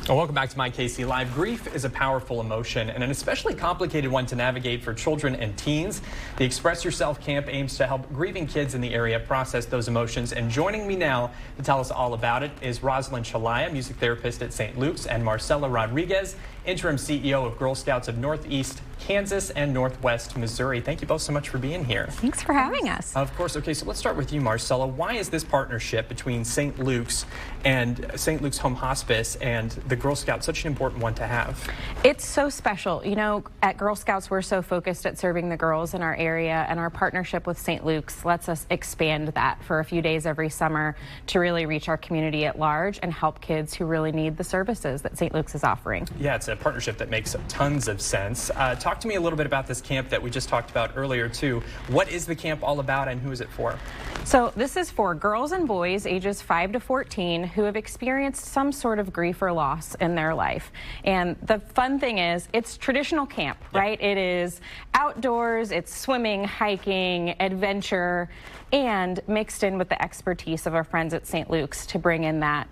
Well, welcome back to My KC Live. Grief is a powerful emotion and an especially complicated one to navigate for children and teens. The Express Yourself camp aims to help grieving kids in the area process those emotions. And joining me now to tell us all about it is Rosalind Chalaya, music therapist at St. Luke's, and Marcela Rodriguez, interim CEO of Girl Scouts of Northeast Kansas and Northwest Missouri. Thank you both so much for being here. Thanks for having us. Of course. Okay, so let's start with you, Marcela. Why is this partnership between St. Luke's and St. Luke's Home Hospice and the Girl Scouts such an important one to have? It's so special. You know, at Girl Scouts, we're so focused at serving the girls in our area, and our partnership with St. Luke's lets us expand that for a few days every summer to really reach our community at large and help kids who really need the services that St. Luke's is offering. Yeah, it's a partnership that makes tons of sense. Talk to me a little bit about this camp that we just talked about earlier, too. What is the camp all about and who is it for? So this is for girls and boys ages 5 to 14 who have experienced some sort of grief or loss in their life. And the fun thing is, it's traditional camp, right? It is outdoors, it's swimming, hiking, adventure, and mixed in with the expertise of our friends at St. Luke's to bring in that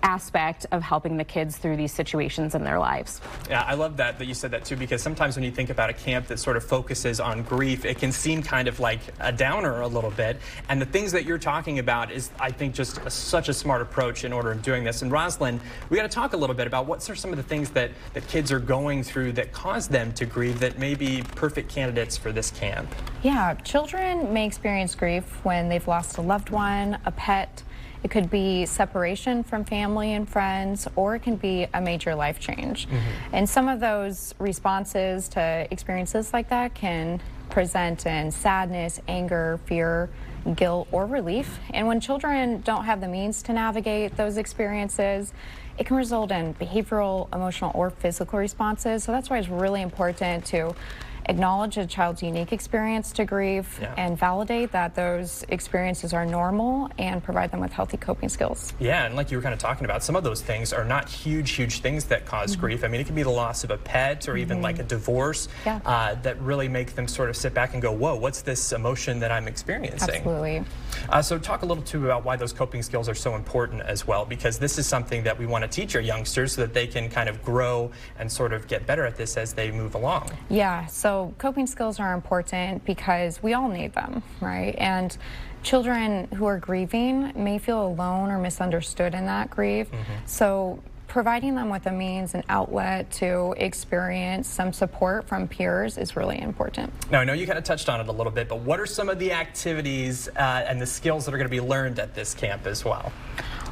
aspect of helping the kids through these situations in their lives. Yeah, I love that you said that too, because sometimes when you think about a camp that sort of focuses on grief, it can seem kind of like a downer a little bit. And the things that you're talking about is, I think, just such a smart approach in order of doing this. And Rosalind, we got to talk a little bit about what are some of the things that kids are going through that cause them to grieve that may be perfect candidates for this camp. Yeah, children may experience grief when they've lost a loved one, a pet. It could be separation from family and friends, or it can be a major life change. And some of those responses to experiences like that can present in sadness, anger, fear, guilt, or relief. And when children don't have the means to navigate those experiences, it can result in behavioral, emotional, or physical responses. So that's why it's really important to acknowledge a child's unique experience to grief and validate that those experiences are normal and provide them with healthy coping skills. Yeah, and like you were kind of talking about, some of those things are not huge things that cause grief. I mean, it can be the loss of a pet or even like a divorce that really make them sort of sit back and go, whoa, what's this emotion that I'm experiencing? Absolutely. So talk a little too about why those coping skills are so important as well, because this is something that we want to teach our youngsters so that they can kind of grow and sort of get better at this as they move along. Yeah, so coping skills are important because we all need them, right? And children who are grieving may feel alone or misunderstood in that grief. So providing them with a means and outlet to experience some support from peers is really important. Now, I know you kind of touched on it a little bit, but what are some of the activities and the skills that are going to be learned at this camp as well?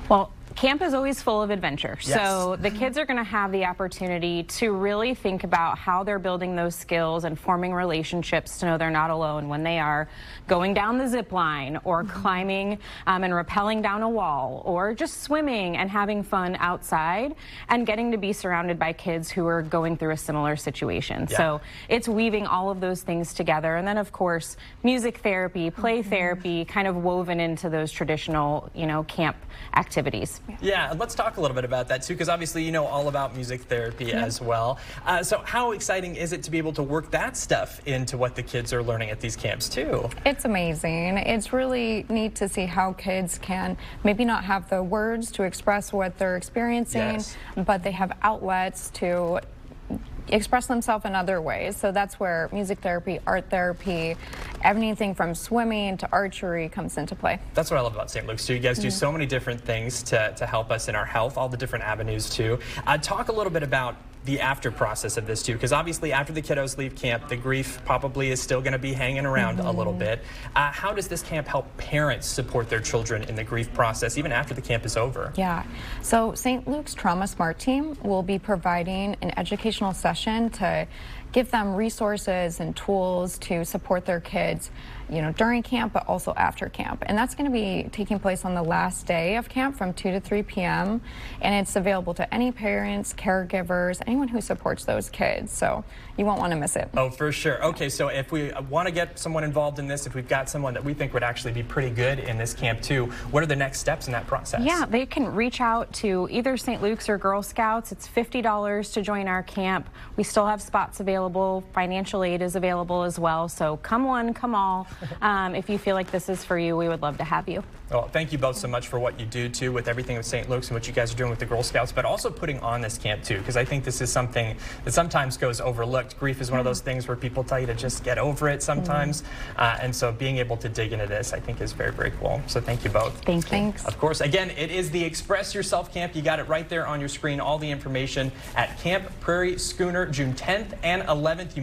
Well, camp is always full of adventure. So the kids are going to have the opportunity to really think about how they're building those skills and forming relationships to know they're not alone when they are going down the zip line or climbing and rappelling down a wall, or just swimming and having fun outside and getting to be surrounded by kids who are going through a similar situation. So it's weaving all of those things together. And then, of course, music therapy, play therapy, kind of woven into those traditional, camp activities. Yeah, let's talk a little bit about that too, because obviously you know all about music therapy as well. So how exciting is it to be able to work that stuff into what the kids are learning at these camps too? It's amazing. It's really neat to see how kids can maybe not have the words to express what they're experiencing, but they have outlets to express themselves in other ways. So that's where music therapy, art therapy, anything from swimming to archery comes into play. That's what I love about St. Luke's too. You guys do so many different things to help us in our health, all the different avenues too. Talk a little bit about the after process of this too, because obviously after the kiddos leave camp, the grief probably is still going to be hanging around a little bit. How does this camp help parents support their children in the grief process even after the camp is over? Yeah, so St. Luke's Trauma Smart Team will be providing an educational session to give them resources and tools to support their kids, during camp, but also after camp. And that's going to be taking place on the last day of camp from 2 to 3 p.m. And it's available to any parents, caregivers, anyone who supports those kids. So you won't want to miss it. Oh, for sure. Okay, so if we want to get someone involved in this, if we've got someone that we think would actually be pretty good in this camp too, what are the next steps in that process? Yeah, they can reach out to either St. Luke's or Girl Scouts. It's $50 to join our camp. We still have spots available. Financial aid is available as well. So come one, come all. If you feel like this is for you, we would love to have you. Well, thank you both so much for what you do, too, with everything with St. Luke's and what you guys are doing with the Girl Scouts, but also putting on this camp, too, because I think this is something that sometimes goes overlooked. Grief is one of those things where people tell you to just get over it sometimes, and so being able to dig into this, I think, is very, very cool. So thank you both. Thank you. Thanks. Of course, again, it is the Express Yourself Camp. You got it right there on your screen, all the information at Camp Prairie Schooner, June 10th and 11th.